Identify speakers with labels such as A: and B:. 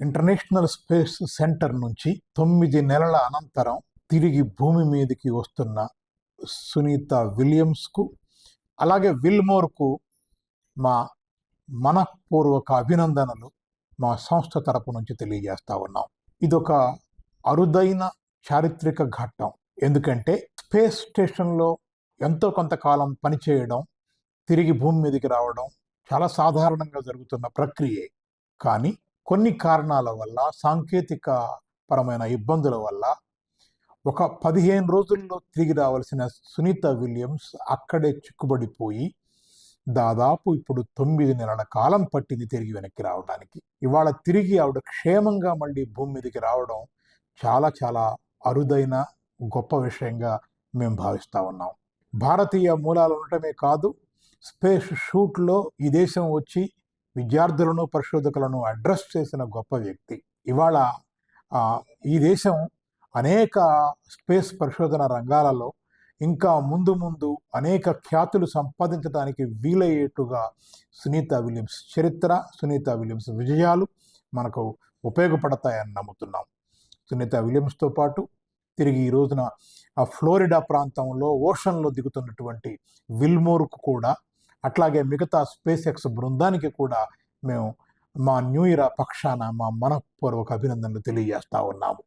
A: International space centre నుంచి 9 నెలల అనంతరం తిరిగి భూమి మీదకి వస్తున్న సునీత విలియమ్స్కు, అలాగే విల్మోర్కు మా మనఃపూర్వక అభినందనలు మా సంస్థ తరపు నుంచి తెలియజేస్తా ఉన్నాం. ఇదొక అరుదైన చారిత్రక ఘట్టం. ఎందుకంటే స్పేస్ స్టేషన్లో ఎంతో కొంతకాలం పనిచేయడం, తిరిగి భూమి మీదకి రావడం చాలా సాధారణంగా జరుగుతున్న ప్రక్రియే. కానీ కొన్ని కారణాల వల్ల, సాంకేతిక పరమైన ఇబ్బందుల వల్ల ఒక 15 రోజుల్లో తిరిగి రావాల్సిన సునీత విలియమ్స్ అక్కడే చిక్కుబడిపోయి దాదాపు ఇప్పుడు 9 నెలల కాలం పట్టింది తిరిగి వెనక్కి రావడానికి. ఇవాళ తిరిగి ఆవిడ క్షేమంగా మళ్ళీ భూమి మీదకి రావడం చాలా చాలా అరుదైన గొప్ప విషయంగా మేము భావిస్తూ ఉన్నాం. భారతీయ మూలాలు ఉండటమే కాదు, స్పేస్ షూట్లో ఈ దేశం వచ్చి విద్యార్థులను, పరిశోధకులను అడ్రస్ చేసిన గొప్ప వ్యక్తి. ఇవాళ ఈ దేశం అనేక స్పేస్ పరిశోధన రంగాలలో ఇంకా ముందు ముందు అనేక ఖ్యాతులు సంపాదించడానికి వీలయ్యేట్టుగా సునీత విలియమ్స్ చరిత్ర, సునీత విలియమ్స్ విజయాలు మనకు ఉపయోగపడతాయని నమ్ముతున్నాం. సునీత విలియమ్స్తో పాటు తిరిగి ఈ రోజున ఆ ఫ్లోరిడా ప్రాంతంలో ఓషన్లో దిగుతున్నటువంటి విల్మోర్కు కూడా, అట్లాగే మిగతా స్పేస్ ఎక్స్ బృందానికి కూడా మేము మా న్యూ ఇయర్ పక్షాన మా మనఃపూర్వక అభినందనలు తెలియజేస్తా ఉన్నాము.